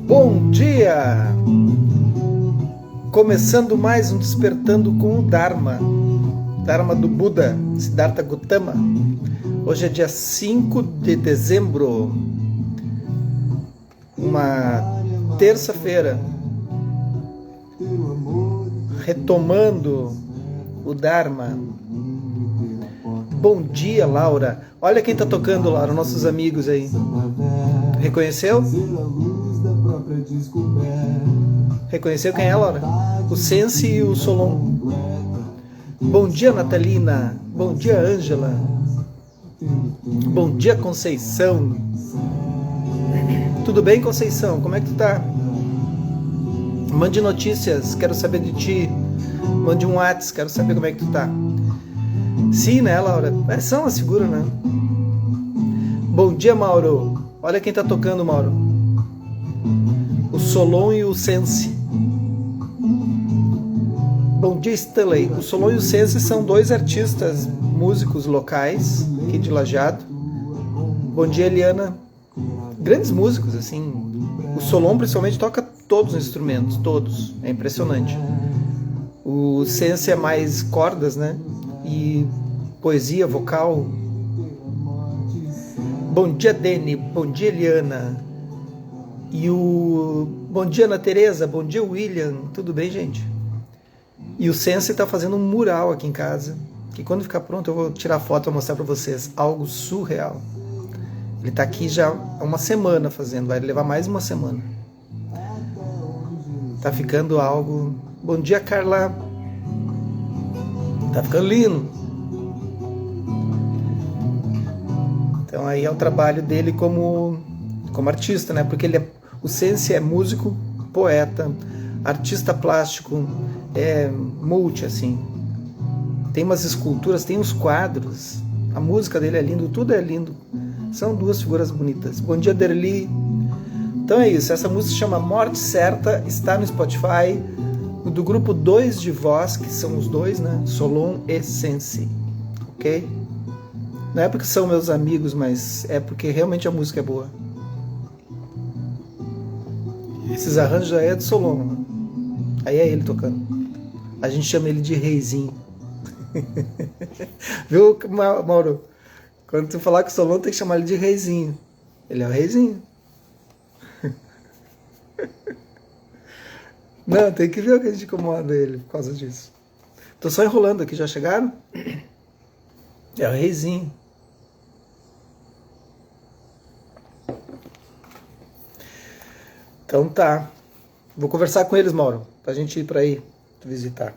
Bom dia! Começando mais um Despertando com o Dharma. Dharma do Buda, Siddhartha Gautama. Hoje é dia 5 de dezembro, uma terça-feira. Retomando o Dharma. Bom dia, Laura. Olha quem tá tocando, Laura, nossos amigos aí. Reconheceu? Reconheceu quem é, Laura? O Sense e o Solon. Bom dia, Natalina. Bom dia, Ângela. Bom dia, Conceição. Tudo bem, Conceição? Como é que tu tá? Mande notícias, quero saber de ti. Mande um WhatsApp, quero saber como é que tu tá. Sim, né, Laura? São as figuras, né? Bom dia, Mauro. Olha quem tá tocando, Mauro. O Solon e o Sense. Bom dia, Stanley. O Solon e o Sense são dois artistas, músicos locais, aqui de Lajeado. Bom dia, Eliana. Grandes músicos, assim. O Solon, principalmente, toca todos os instrumentos, todos. É impressionante. O Sense é mais cordas, né? E poesia, vocal. Bom dia, Dene. Bom dia, Eliana. E o... Bom dia, Ana Tereza. Bom dia, William. Tudo bem, gente? E o Sense está fazendo um mural aqui em casa, que quando ficar pronto eu vou tirar foto e mostrar para vocês. Algo surreal. Ele está aqui já há uma semana fazendo, vai levar mais uma semana. Tá ficando algo... Bom dia, Carla. Tá ficando lindo. Então aí é o trabalho dele como artista, né? Porque o Sense é músico, poeta, artista plástico, é multi, assim. Tem umas esculturas, tem uns quadros. A música dele é lindo, tudo é lindo. São duas figuras bonitas. Bom dia, Derli. Então é isso, essa música se chama Morte Certa, está no Spotify, do grupo 2 de voz, que são os dois, né? Solon e Sense, ok? Não é porque são meus amigos, mas é porque realmente a música é boa. Esses arranjos já é do Solon, aí é ele tocando. A gente chama ele de reizinho. Viu, Mauro? Quando tu falar com o Solon, tem que chamar ele de reizinho. Ele é o reizinho. Não, tem que ver o que a gente incomoda ele por causa disso. Tô só enrolando aqui, já chegaram? É o reizinho. Então tá. Vou conversar com eles, Mauro, pra gente ir pra aí visitar.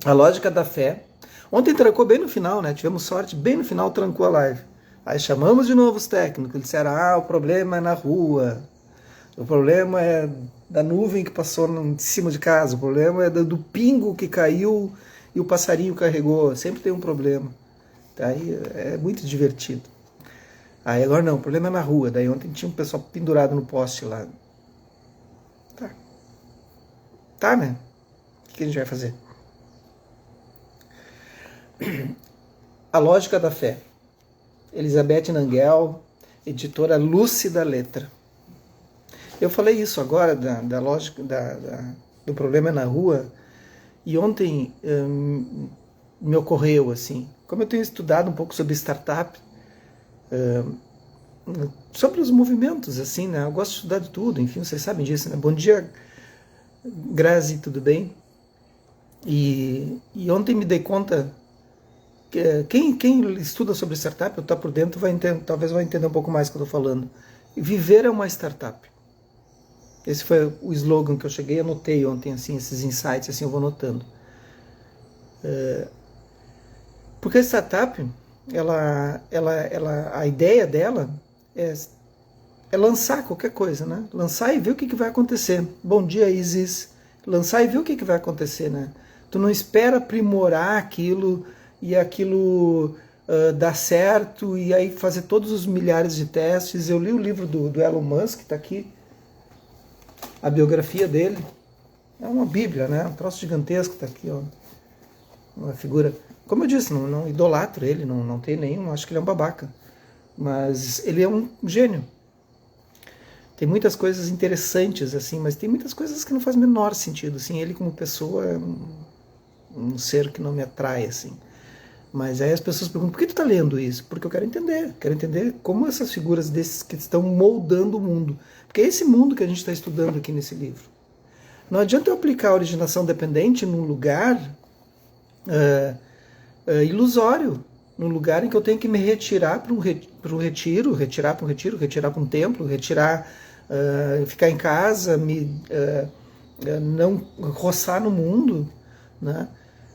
A lógica da fé. Ontem trancou bem no final, né? Tivemos sorte, bem no final trancou a live. Aí chamamos de novo os técnicos, eles disseram, o problema é na rua. O problema é da nuvem que passou em cima de casa. O problema é do pingo que caiu e o passarinho carregou. Sempre tem um problema. Aí é muito divertido. Aí agora não, o problema é na rua. Daí ontem tinha um pessoal pendurado no poste lá. Tá, né? O que a gente vai fazer? A lógica da fé. Elizabeth Nanguel, editora Lúcida Letra. Eu falei isso agora, da lógica do problema na rua, e ontem me ocorreu, assim, como eu tenho estudado um pouco sobre startup, sobre os movimentos, assim, né? Eu gosto de estudar de tudo, enfim, vocês sabem disso, né? Bom dia, Grazi, tudo bem? E ontem me dei conta que quem estuda sobre startup, ou está por dentro, talvez vai entender um pouco mais do que eu estou falando. Viver é uma startup. Esse foi o slogan que eu cheguei, anotei ontem, assim, esses insights, assim, eu vou anotando. Porque a startup, a ideia dela é lançar qualquer coisa, né? Lançar e ver o que vai acontecer. Bom dia, Isis. Lançar e ver o que vai acontecer, né? Tu não espera aprimorar aquilo e aquilo dar certo e aí fazer todos os milhares de testes. Eu li o livro do Elon Musk, que está aqui, a biografia dele. É uma bíblia, né? Um troço gigantesco, está aqui, ó. Uma figura... Como eu disse, não idolatro ele, não tem nenhum... Acho que ele é um babaca. mas ele é um gênio. Tem muitas coisas interessantes, assim, mas tem muitas coisas que não fazem o menor sentido. Assim, ele como pessoa é um ser que não me atrai, assim. Mas aí as pessoas perguntam, por que tu está lendo isso? Porque eu quero entender como essas figuras desses que estão moldando o mundo. Porque é esse mundo que a gente está estudando aqui nesse livro. Não adianta eu aplicar a originação dependente num lugar ilusório, num lugar em que eu tenho que me retirar para um retiro, retirar para um templo, ficar em casa, não roçar no mundo, né?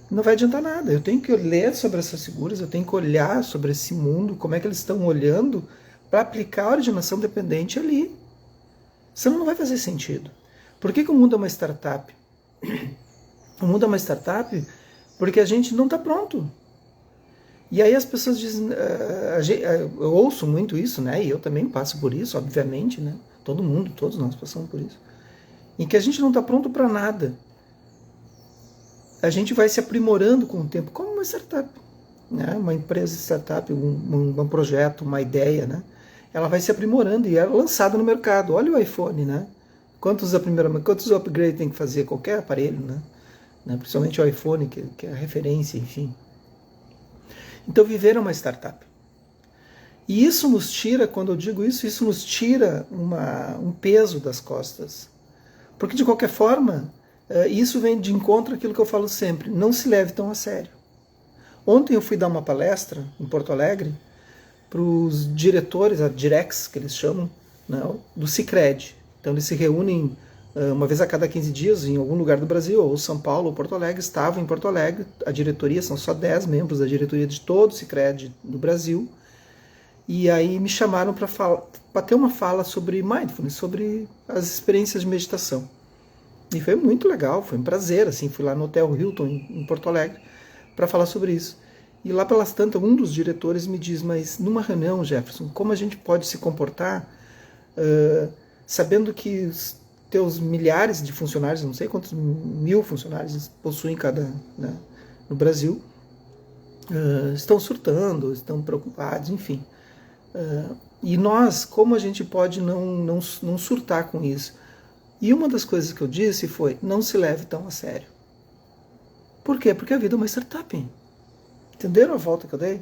Não vai adiantar nada. Eu tenho que ler sobre essas figuras, eu tenho que olhar sobre esse mundo, como é que eles estão olhando, para aplicar a originação dependente ali. Senão não vai fazer sentido. Por que o mundo é uma startup? O mundo é uma startup porque a gente não está pronto. E aí as pessoas dizem, eu ouço muito isso, né? E eu também passo por isso, obviamente, né? Todo mundo, todos nós passamos por isso. Em que a gente não está pronto para nada. A gente vai se aprimorando com o tempo, como uma startup, né? Uma empresa de startup, um projeto, uma ideia, né? Ela vai se aprimorando e é lançada no mercado. Olha o iPhone, né? Quantos upgrades tem que fazer qualquer aparelho, né? Principalmente o iPhone, que é a referência, enfim. Então, viver é uma startup. E isso nos tira, quando eu digo isso, isso nos tira um peso das costas. Porque, de qualquer forma, isso vem de encontro àquilo que eu falo sempre. Não se leve tão a sério. Ontem eu fui dar uma palestra em Porto Alegre para os diretores, a Direx, que eles chamam, né, do Sicredi. Então, eles se reúnem uma vez a cada 15 dias em algum lugar do Brasil, ou São Paulo, ou Porto Alegre. Estava em Porto Alegre, a diretoria, são só 10 membros da diretoria de todo o Sicredi do Brasil, e aí me chamaram para ter uma fala sobre mindfulness, sobre as experiências de meditação. E foi muito legal, foi um prazer, assim, fui lá no Hotel Hilton, em Porto Alegre, para falar sobre isso. E lá pelas tantas, um dos diretores me diz, mas numa reunião, Jefferson, como a gente pode se comportar sabendo que teus milhares de funcionários, não sei quantos mil funcionários possuem no Brasil, estão surtando, estão preocupados, enfim. E nós, como a gente pode não surtar com isso? E uma das coisas que eu disse foi, não se leve tão a sério. Por quê? Porque a vida é uma startup. Entenderam a volta que eu dei?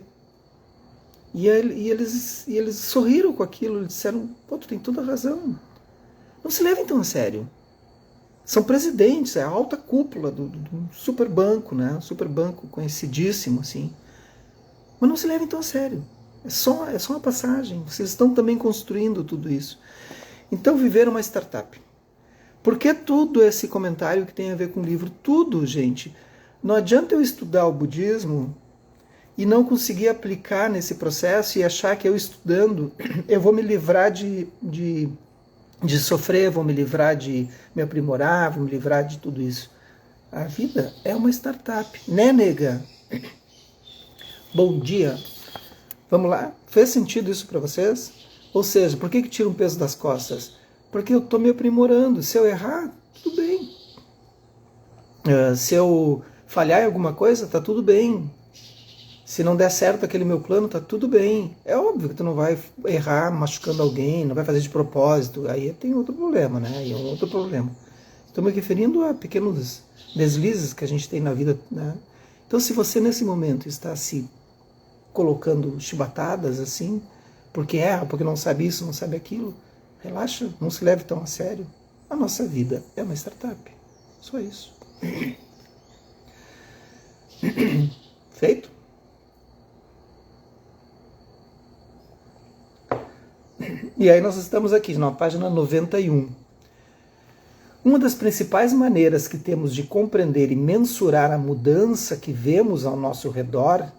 E eles sorriram com aquilo, eles disseram, pô, tu tem toda a razão. Não se levem tão a sério. São presidentes, é a alta cúpula do super banco, né? Um super banco conhecidíssimo, assim. Mas não se levem tão a sério. É só uma passagem. Vocês estão também construindo tudo isso. Então, viver uma startup. Por que tudo esse comentário que tem a ver com o livro? Tudo, gente. Não adianta eu estudar o budismo e não conseguir aplicar nesse processo e achar que eu estudando eu vou me livrar de sofrer, vou me livrar de me aprimorar, vou me livrar de tudo isso. A vida é uma startup, né, nega? Bom dia. Vamos lá? Fez sentido isso para vocês? Ou seja, por que tira um peso das costas? Porque eu estou me aprimorando. Se eu errar, tudo bem. Se eu falhar em alguma coisa, tá tudo bem. Se não der certo aquele meu plano, tá tudo bem. É óbvio que tu não vai errar machucando alguém, não vai fazer de propósito. Aí tem outro problema, né? Aí é um outro problema. Estou me referindo a pequenos deslizes que a gente tem na vida, né? Então, se você nesse momento está se colocando chibatadas assim, porque erra, porque não sabe isso, não sabe aquilo, relaxa, não se leve tão a sério. A nossa vida é uma startup. Só isso. Feito? E aí nós estamos aqui na página 91. Uma das principais maneiras que temos de compreender e mensurar a mudança que vemos ao nosso redor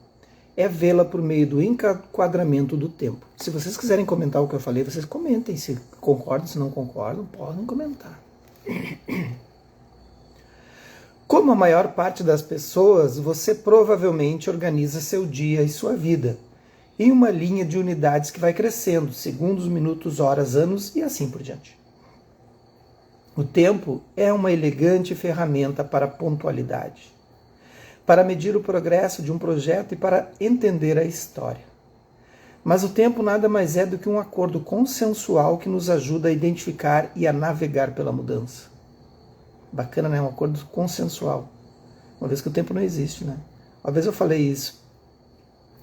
é vê-la por meio do enquadramento do tempo. Se vocês quiserem comentar o que eu falei, vocês comentem. Se concordam, se não concordam, podem comentar. Como a maior parte das pessoas, você provavelmente organiza seu dia e sua vida em uma linha de unidades que vai crescendo, segundos, minutos, horas, anos e assim por diante. O tempo é uma elegante ferramenta para a pontualidade, para medir o progresso de um projeto e para entender a história. Mas o tempo nada mais é do que um acordo consensual que nos ajuda a identificar e a navegar pela mudança. Bacana, né? Um acordo consensual. Uma vez que o tempo não existe, né? Uma vez eu falei isso.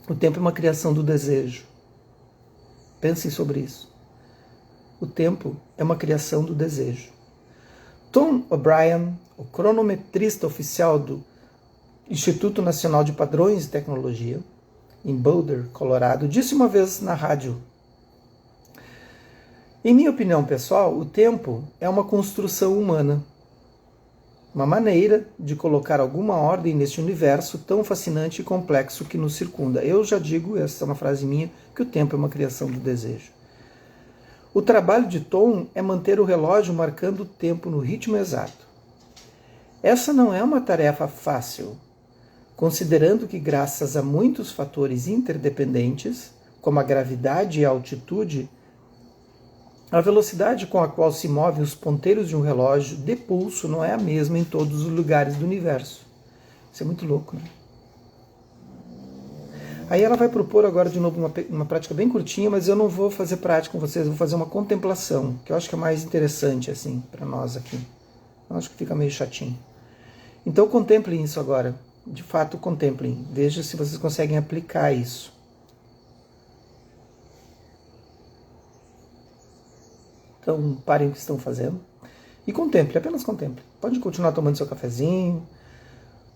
O tempo é uma criação do desejo. Pensem sobre isso. O tempo é uma criação do desejo. Tom O'Brien, o cronometrista oficial do Instituto Nacional de Padrões e Tecnologia, em Boulder, Colorado, disse uma vez na rádio: em minha opinião pessoal, o tempo é uma construção humana, uma maneira de colocar alguma ordem neste universo tão fascinante e complexo que nos circunda. Eu já digo, essa é uma frase minha, que o tempo é uma criação do desejo. O trabalho de Tom é manter o relógio marcando o tempo no ritmo exato. Essa não é uma tarefa fácil, considerando que, graças a muitos fatores interdependentes, como a gravidade e a altitude, a velocidade com a qual se movem os ponteiros de um relógio de pulso não é a mesma em todos os lugares do universo. Isso é muito louco, né? Aí ela vai propor agora de novo uma prática bem curtinha, mas eu não vou fazer prática com vocês, eu vou fazer uma contemplação, que eu acho que é mais interessante assim para nós aqui. Eu acho que fica meio chatinho. Então contemplem isso agora. De fato, contemplem. Veja se vocês conseguem aplicar isso. Então, parem o que estão fazendo e contemple, apenas contemple. Pode continuar tomando seu cafezinho.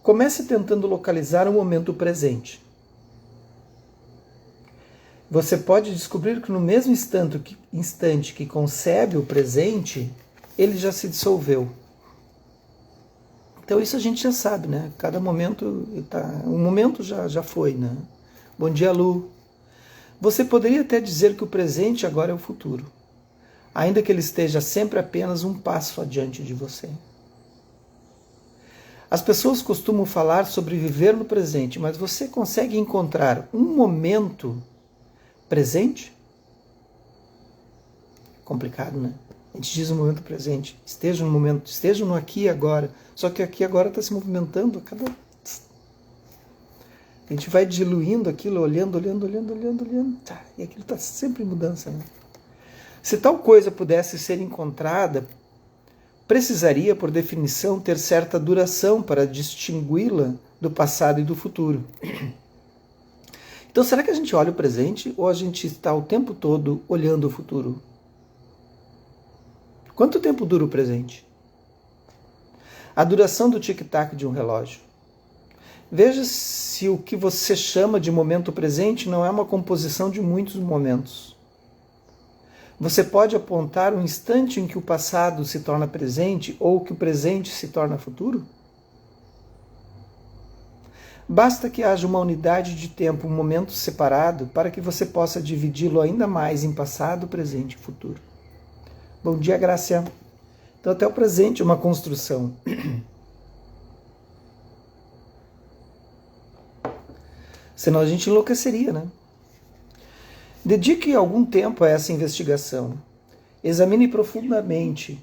Comece tentando localizar o momento presente. Você pode descobrir que no mesmo instante que concebe o presente, ele já se dissolveu. Então isso a gente já sabe, né? Cada momento, um momento já foi, né? Bom dia, Lu. Você poderia até dizer que o presente agora é o futuro, ainda que ele esteja sempre apenas um passo adiante de você. As pessoas costumam falar sobre viver no presente, mas você consegue encontrar um momento presente? Complicado, né? A gente diz no momento presente, esteja no momento, esteja no aqui e agora. Só que aqui agora está se movimentando a cada... A gente vai diluindo aquilo, olhando. Tá, e aquilo está sempre em mudança, né? Se tal coisa pudesse ser encontrada, precisaria, por definição, ter certa duração para distingui-la do passado e do futuro. Então, será que a gente olha o presente ou a gente está o tempo todo olhando o futuro? Quanto tempo dura o presente? A duração do tic-tac de um relógio. Veja se o que você chama de momento presente não é uma composição de muitos momentos. Você pode apontar um instante em que o passado se torna presente ou que o presente se torna futuro? Basta que haja uma unidade de tempo, um momento separado, para que você possa dividi-lo ainda mais em passado, presente e futuro. Bom dia, Gracia. Então, até o presente é uma construção. Senão a gente enlouqueceria, né? Dedique algum tempo a essa investigação. Examine profundamente,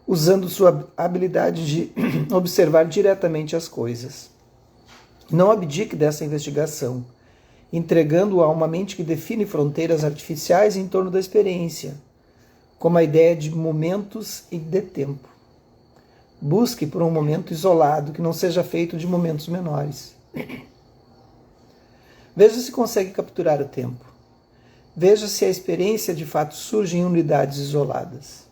usando sua habilidade de observar diretamente as coisas. Não abdique dessa investigação, entregando-a a uma mente que define fronteiras artificiais em torno da experiência, como a ideia de momentos e de tempo. Busque por um momento isolado que não seja feito de momentos menores. Veja se consegue capturar o tempo. Veja se a experiência de fato surge em unidades isoladas.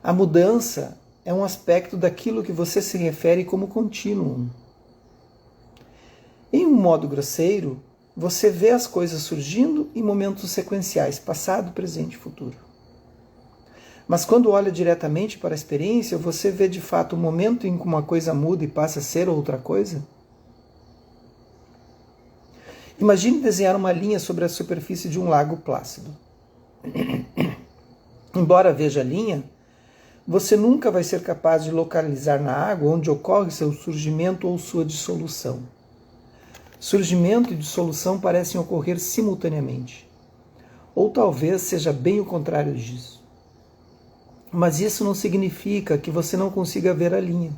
A mudança é um aspecto daquilo que você se refere como contínuo. Em um modo grosseiro, você vê as coisas surgindo em momentos sequenciais, passado, presente e futuro. Mas quando olha diretamente para a experiência, você vê de fato o momento em que uma coisa muda e passa a ser outra coisa? Imagine desenhar uma linha sobre a superfície de um lago plácido. Embora veja a linha, você nunca vai ser capaz de localizar na água onde ocorre seu surgimento ou sua dissolução. Surgimento e dissolução parecem ocorrer simultaneamente. Ou talvez seja bem o contrário disso. Mas isso não significa que você não consiga ver a linha.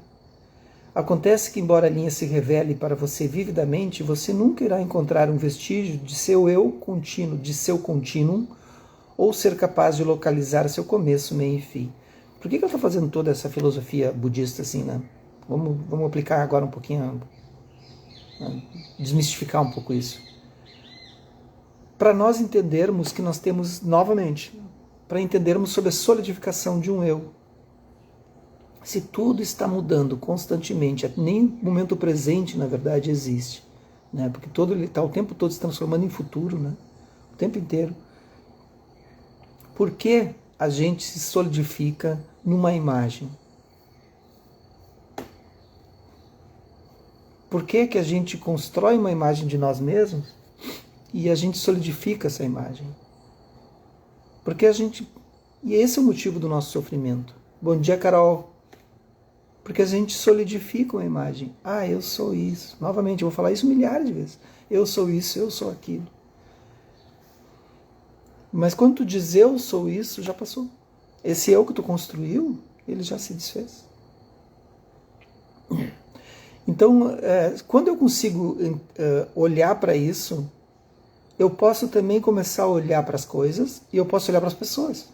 Acontece que, embora a linha se revele para você vividamente, você nunca irá encontrar um vestígio de seu eu contínuo, de seu contínuo, ou ser capaz de localizar seu começo, meio e fim. Por que eu estou fazendo toda essa filosofia budista assim, né? Vamos aplicar agora um pouquinho, desmistificar um pouco isso. Para nós entendermos que nós temos, novamente, para entendermos sobre a solidificação de um eu. Se tudo está mudando constantemente, nem o momento presente, na verdade, existe, né? Porque ele está o tempo todo se transformando em futuro, né? O tempo inteiro. Por que a gente se solidifica numa imagem? Por que a gente constrói uma imagem de nós mesmos e a gente solidifica essa imagem? Porque e esse é o motivo do nosso sofrimento. Bom dia, Carol. Porque a gente solidifica uma imagem. Ah, eu sou isso. Novamente, eu vou falar isso milhares de vezes. Eu sou isso, eu sou aquilo. Mas quando tu diz eu sou isso, já passou. Esse eu que tu construiu, ele já se desfez. Então, quando eu consigo olhar para isso, eu posso também começar a olhar para as coisas e eu posso olhar para as pessoas.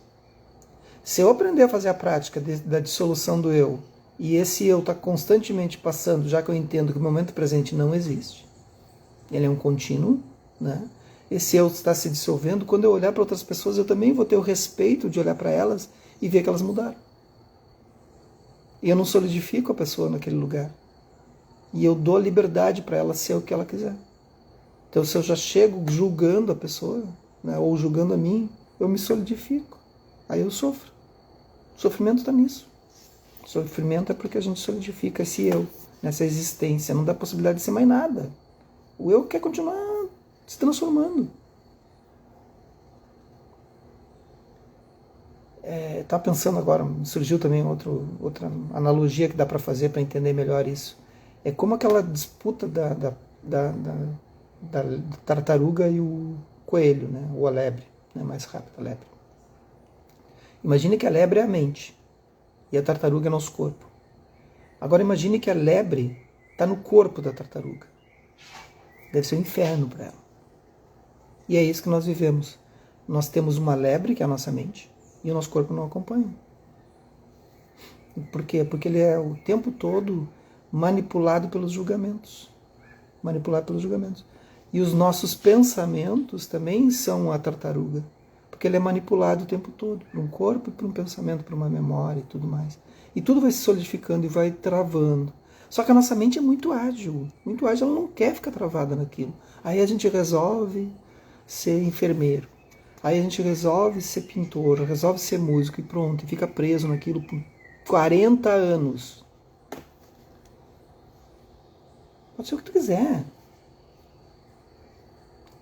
Se eu aprender a fazer a prática da dissolução do eu, e esse eu está constantemente passando, já que eu entendo que o momento presente não existe, ele é um contínuo, né? Esse eu está se dissolvendo. Quando eu olhar para outras pessoas, eu também vou ter o respeito de olhar para elas e ver que elas mudaram. E eu não solidifico a pessoa naquele lugar. E eu dou liberdade para ela ser o que ela quiser. Então, se eu já chego julgando a pessoa, né, ou julgando a mim, eu me solidifico. Aí eu sofro. O sofrimento está nisso. O sofrimento é porque a gente solidifica esse eu, nessa existência. Não dá possibilidade de ser mais nada. O eu quer continuar se transformando. Estava pensando agora, surgiu também outra analogia que dá para fazer para entender melhor isso. É como aquela disputa da tartaruga e o coelho, né? Ou a lebre, né? Mais rápido, a lebre. Imagine que a lebre é a mente e a tartaruga é nosso corpo. Agora imagine que a lebre está no corpo da tartaruga. Deve ser um inferno para ela. E é isso que nós vivemos. Nós temos uma lebre, que é a nossa mente, e o nosso corpo não acompanha. Por quê? Porque ele é o tempo todo manipulado pelos julgamentos. Manipulado pelos julgamentos. E os nossos pensamentos também são a tartaruga. Porque ele é manipulado o tempo todo. Por um corpo, por um pensamento, por uma memória e tudo mais. E tudo vai se solidificando e vai travando. Só que a nossa mente é muito ágil. Muito ágil, ela não quer ficar travada naquilo. Aí a gente resolve ser enfermeiro. Aí a gente resolve ser pintor, resolve ser músico e pronto. E fica preso naquilo por 40 anos. Pode ser o que tu quiser.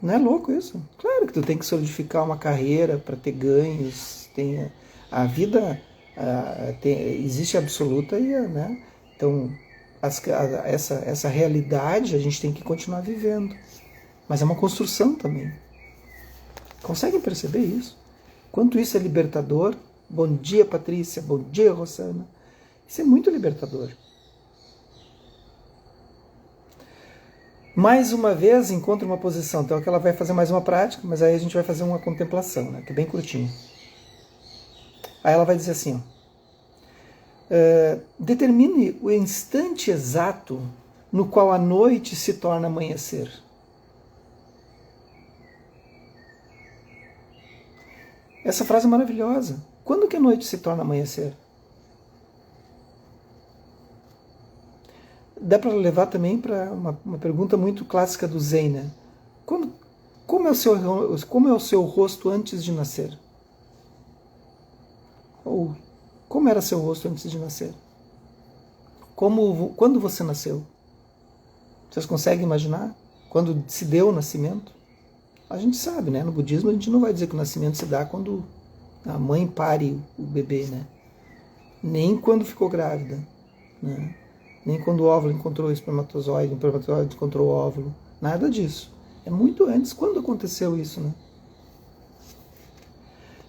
Não é louco isso? Claro que tu tem que solidificar uma carreira para ter ganhos. A vida existe absoluta e, né? Então, essa realidade a gente tem que continuar vivendo. Mas é uma construção também. Conseguem perceber isso? Quanto isso é libertador? Bom dia, Patrícia. Bom dia, Rosana. Isso é muito libertador. Mais uma vez, encontra uma posição. Então, aqui ela vai fazer mais uma prática, mas aí a gente vai fazer uma contemplação, né? Que é bem curtinho. Aí ela vai dizer assim, determine o instante exato no qual a noite se torna amanhecer. Essa frase é maravilhosa. Quando que a noite se torna amanhecer? Dá para levar também para uma pergunta muito clássica do Zen, né? Como é o seu rosto antes de nascer? Ou como era seu rosto antes de nascer? Quando você nasceu? Vocês conseguem imaginar? Quando se deu o nascimento? A gente sabe, né? No budismo a gente não vai dizer que o nascimento se dá quando a mãe pare o bebê, né? Nem quando ficou grávida, né? Nem quando o óvulo encontrou o espermatozoide encontrou o óvulo. Nada disso. É muito antes. Quando aconteceu isso, né?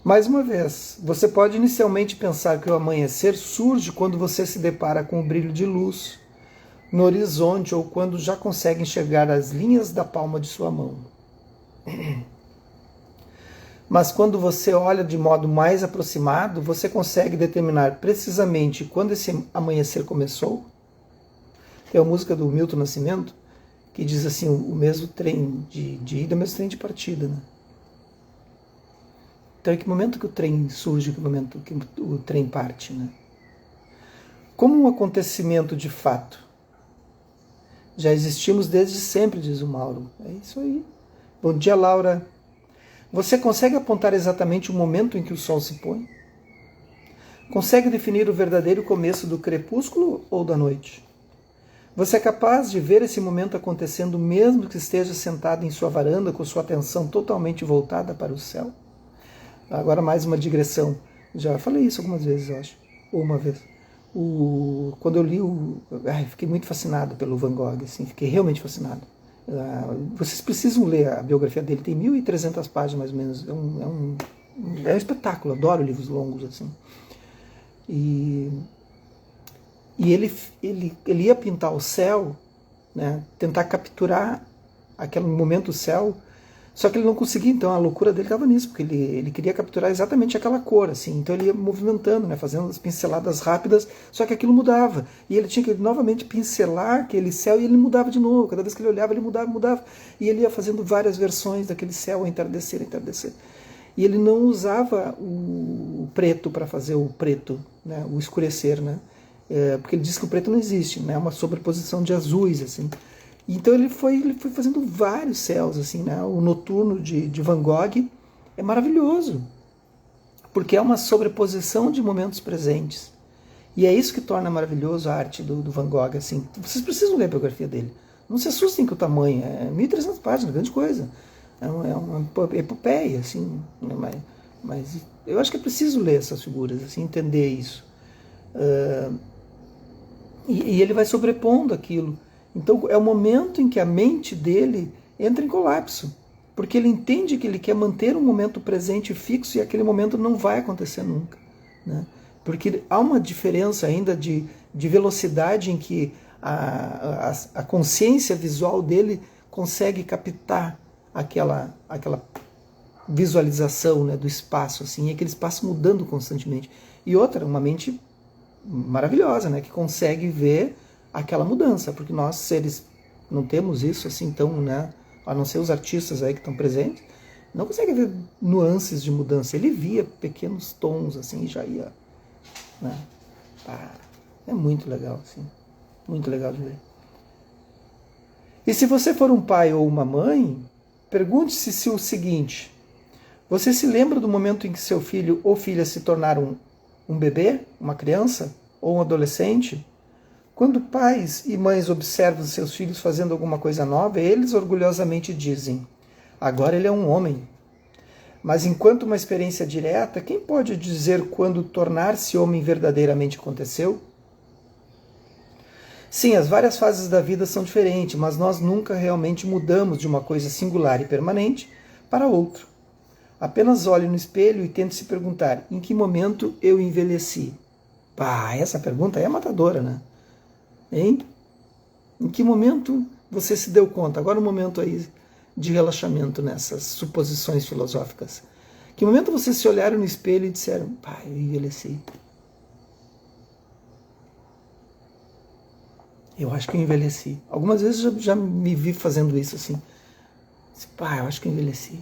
Mais uma vez, você pode inicialmente pensar que o amanhecer surge quando você se depara com o brilho de luz, no horizonte ou quando já consegue enxergar as linhas da palma de sua mão. Mas quando você olha de modo mais aproximado, você consegue determinar precisamente quando esse amanhecer começou. Tem a música do Milton Nascimento que diz assim, o mesmo trem de ida, o mesmo trem de partida, né? Então, em que momento que o trem surge, em que momento que o trem parte, né? Como um acontecimento de fato. Já existimos desde sempre, diz o Mauro. É isso aí. Bom dia, Laura. Você consegue apontar exatamente o momento em que o sol se põe? Consegue definir o verdadeiro começo do crepúsculo ou da noite? Você é capaz de ver esse momento acontecendo mesmo que esteja sentado em sua varanda com sua atenção totalmente voltada para o céu? Agora mais uma digressão. Já falei isso algumas vezes, eu acho. Ou uma vez. Quando eu li fiquei muito fascinado pelo Van Gogh, assim, fiquei realmente fascinado. Vocês precisam ler a biografia dele, tem 1.300 páginas mais ou menos. É um espetáculo, adoro livros longos assim. E ele ia pintar o céu, né, tentar capturar aquele momento do céu, só que ele não conseguia, então a loucura dele estava nisso, porque ele queria capturar exatamente aquela cor, assim, então ele ia movimentando, né, fazendo as pinceladas rápidas, só que aquilo mudava, e ele tinha que novamente pincelar aquele céu, e ele mudava de novo, cada vez que ele olhava ele mudava, e ele ia fazendo várias versões daquele céu, entardecer, e ele não usava o preto para fazer o preto, né, o escurecer, né, porque ele diz que o preto não existe, né, é uma sobreposição de azuis, assim. Então ele foi fazendo vários céus, assim, né? O noturno de Van Gogh é maravilhoso, porque é uma sobreposição de momentos presentes. E é isso que torna maravilhoso a arte do Van Gogh, assim. Vocês precisam ler a biografia dele. Não se assustem com o tamanho, é 1.300 páginas, grande coisa. É uma epopeia, assim. Mas eu acho que é preciso ler essas figuras, assim, entender isso. E ele vai sobrepondo aquilo. Então é o momento em que a mente dele entra em colapso, porque ele entende que ele quer manter um momento presente fixo e aquele momento não vai acontecer nunca, né? Porque há uma diferença ainda de velocidade em que a consciência visual dele consegue captar aquela visualização, né, do espaço, assim, e aquele espaço mudando constantemente. E outra, uma mente maravilhosa, né, que consegue ver aquela mudança, porque nós seres não temos isso assim tão, né, a não ser os artistas aí que estão presentes, não conseguem ver nuances de mudança. Ele via pequenos tons assim e já ia, né? É muito legal, assim, muito legal de ver. E se você for um pai ou uma mãe, pergunte-se o seguinte: você se lembra do momento em que seu filho ou filha se tornaram um bebê, uma criança ou um adolescente? Quando pais e mães observam seus filhos fazendo alguma coisa nova, eles orgulhosamente dizem: agora ele é um homem. Mas enquanto uma experiência direta, quem pode dizer quando tornar-se homem verdadeiramente aconteceu? Sim, as várias fases da vida são diferentes, mas nós nunca realmente mudamos de uma coisa singular e permanente para outra. Apenas olhe no espelho e tente se perguntar: em que momento eu envelheci? Essa pergunta é matadora, né? Hein? Em que momento você se deu conta? Agora um momento aí de relaxamento nessas suposições filosóficas. Que momento vocês se olharam no espelho e disseram: eu envelheci. Eu acho que eu envelheci. Algumas vezes eu já me vi fazendo isso assim. Eu acho que eu envelheci.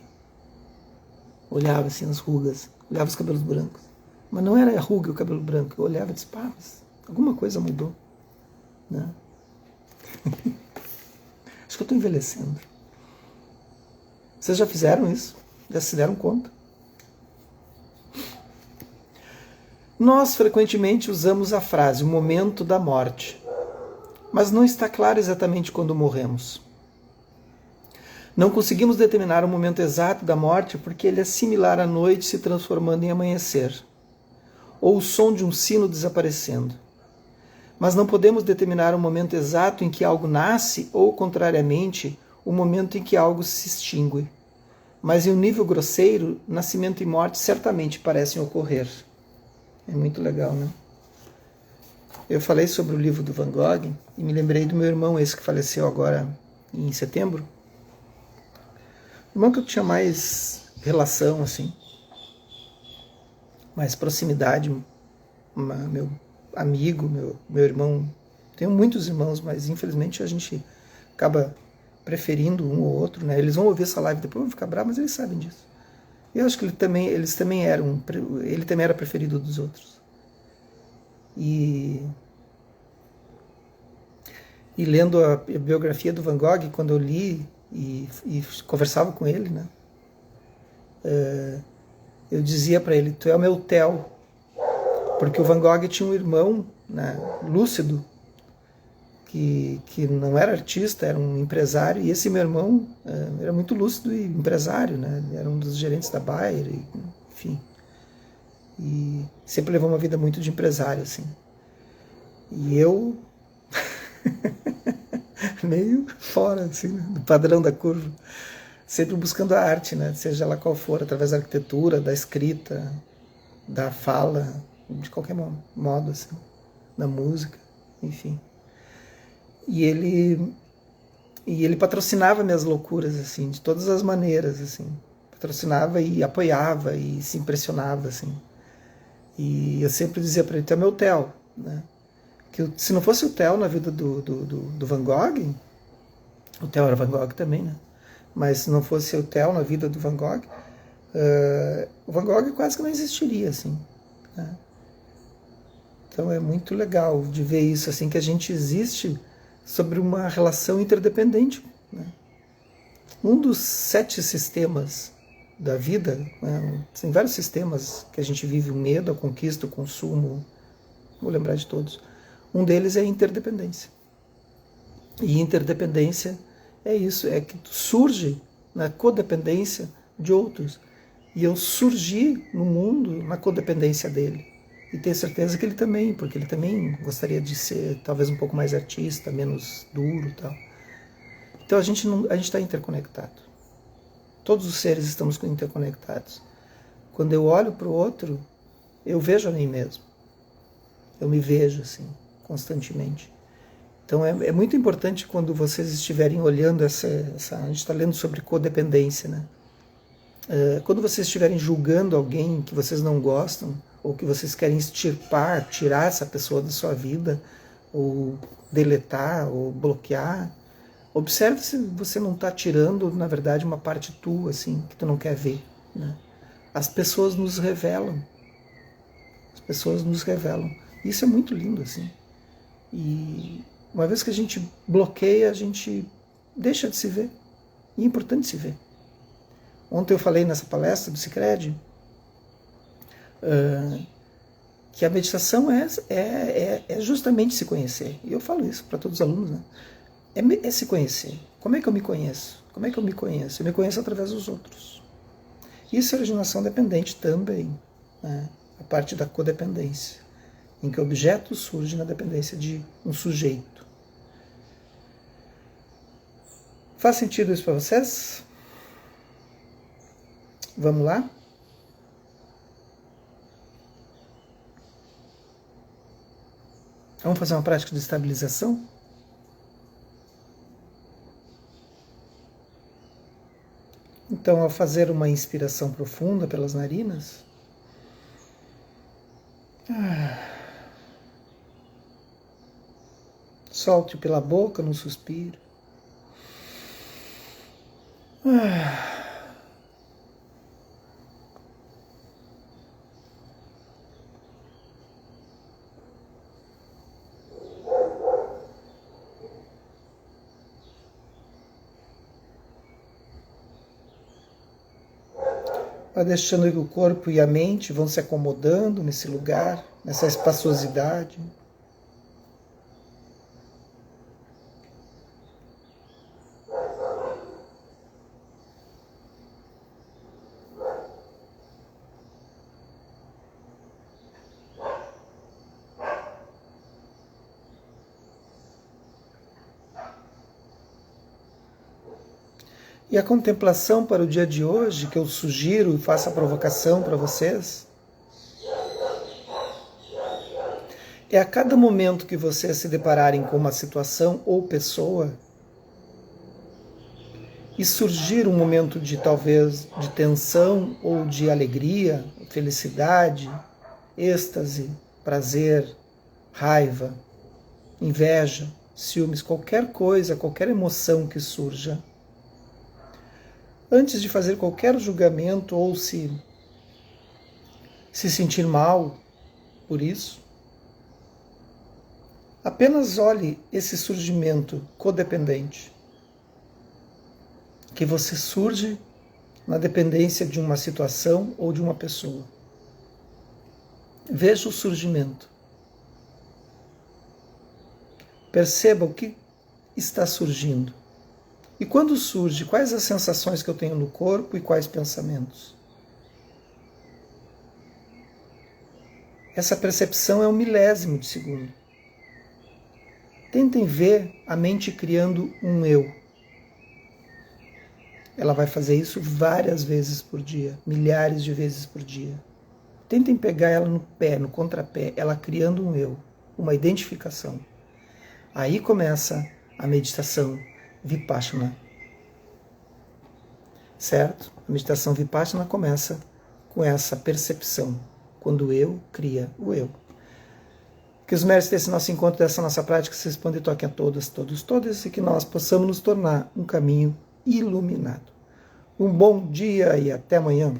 Olhava assim as rugas, olhava os cabelos brancos. Mas não era a ruga e o cabelo branco. Eu olhava e disse: mas alguma coisa mudou. Né? Acho que eu estou envelhecendo. Vocês já fizeram isso? Já se deram conta? Nós frequentemente usamos a frase o momento da morte, mas não está claro exatamente quando morremos. Não conseguimos determinar o momento exato da morte porque ele é similar à noite se transformando em amanhecer, ou o som de um sino desaparecendo. Mas não podemos determinar o momento exato em que algo nasce ou, contrariamente, o momento em que algo se extingue. Mas em um nível grosseiro, nascimento e morte certamente parecem ocorrer. É muito legal, né? Eu falei sobre o livro do Van Gogh e me lembrei do meu irmão, esse que faleceu agora em setembro. O irmão que eu tinha mais relação, assim, mais proximidade, meu amigo, meu irmão. Tenho muitos irmãos, mas infelizmente a gente acaba preferindo um ou outro, né? Eles vão ouvir essa live depois, vão ficar bravos, mas eles sabem disso. Eu acho que ele também era preferido dos outros. E lendo a biografia do Van Gogh, quando eu li e conversava com ele, né? Eu dizia para ele, tu é o meu Theo, porque o Van Gogh tinha um irmão, né, lúcido, que não era artista, era um empresário, e esse meu irmão era muito lúcido e empresário, né? Era um dos gerentes da Bayer, enfim. E sempre levou uma vida muito de empresário, assim. E eu meio fora, assim, né, do padrão da curva, sempre buscando a arte, né? Seja lá qual for, através da arquitetura, da escrita, da fala, de qualquer modo, assim, da música, enfim. E ele patrocinava minhas loucuras, assim, de todas as maneiras, assim. Patrocinava e apoiava e se impressionava, assim. E eu sempre dizia para ele, tu é meu Theo, né? Que se não fosse o Theo na vida do Van Gogh, o Theo era Van Gogh também, né? Mas se não fosse o Theo na vida do Van Gogh, o Van Gogh quase que não existiria, assim, né? Então é muito legal de ver isso, assim, que a gente existe sobre uma relação interdependente, né? Um dos 7 sistemas da vida, né? Tem vários sistemas que a gente vive, o medo, a conquista, o consumo, vou lembrar de todos. Um deles é a interdependência. E interdependência é isso, é que surge na codependência de outros. E eu surgi no mundo na codependência dele. E tenho certeza que ele também, porque ele também gostaria de ser talvez um pouco mais artista, menos duro e tal. Então a gente está interconectado. Todos os seres estamos interconectados. Quando eu olho para o outro, eu vejo a mim mesmo. Eu me vejo assim, constantemente. Então é muito importante quando vocês estiverem olhando a gente está lendo sobre codependência, né? Quando vocês estiverem julgando alguém que vocês não gostam, ou que vocês querem extirpar, tirar essa pessoa da sua vida, ou deletar, ou bloquear, observe se você não está tirando, na verdade, uma parte tua, assim, que tu não quer ver, né? As pessoas nos revelam. As pessoas nos revelam. Isso é muito lindo, assim. E uma vez que a gente bloqueia, a gente deixa de se ver. E é importante se ver. Ontem eu falei nessa palestra do Sicredi que a meditação é justamente se conhecer. E eu falo isso para todos os alunos, né? É se conhecer. Como é que eu me conheço? Como é que eu me conheço? Eu me conheço através dos outros. Isso é originação dependente também, né? A parte da codependência, em que o objeto surge na dependência de um sujeito. Faz sentido isso para vocês? Vamos lá? Vamos fazer uma prática de estabilização? Então, ao fazer uma inspiração profunda pelas narinas, solte pela boca num suspiro. Vai deixando que o corpo e a mente vão se acomodando nesse lugar, nessa espaçosidade. E a contemplação para o dia de hoje, que eu sugiro e faço a provocação para vocês, É a cada momento que vocês se depararem com uma situação ou pessoa e surgir um momento de talvez de tensão ou de alegria, felicidade, êxtase, prazer, raiva, inveja, ciúmes, qualquer coisa, qualquer emoção que surja, antes de fazer qualquer julgamento ou se sentir mal por isso, apenas olhe esse surgimento codependente, que você surge na dependência de uma situação ou de uma pessoa. Veja o surgimento. Perceba o que está surgindo. E quando surge, quais as sensações que eu tenho no corpo e quais pensamentos? Essa percepção é um milésimo de segundo. Tentem ver a mente criando um eu. Ela vai fazer isso várias vezes por dia, milhares de vezes por dia. Tentem pegar ela no pé, no contrapé, ela criando um eu, uma identificação. Aí começa a meditação Vipassana. Certo? A meditação Vipassana começa com essa percepção, quando o eu cria o eu. Que os méritos desse nosso encontro, dessa nossa prática, se expandem e toquem a todas, todos, todas, e que nós possamos nos tornar um caminho iluminado. Um bom dia e até amanhã.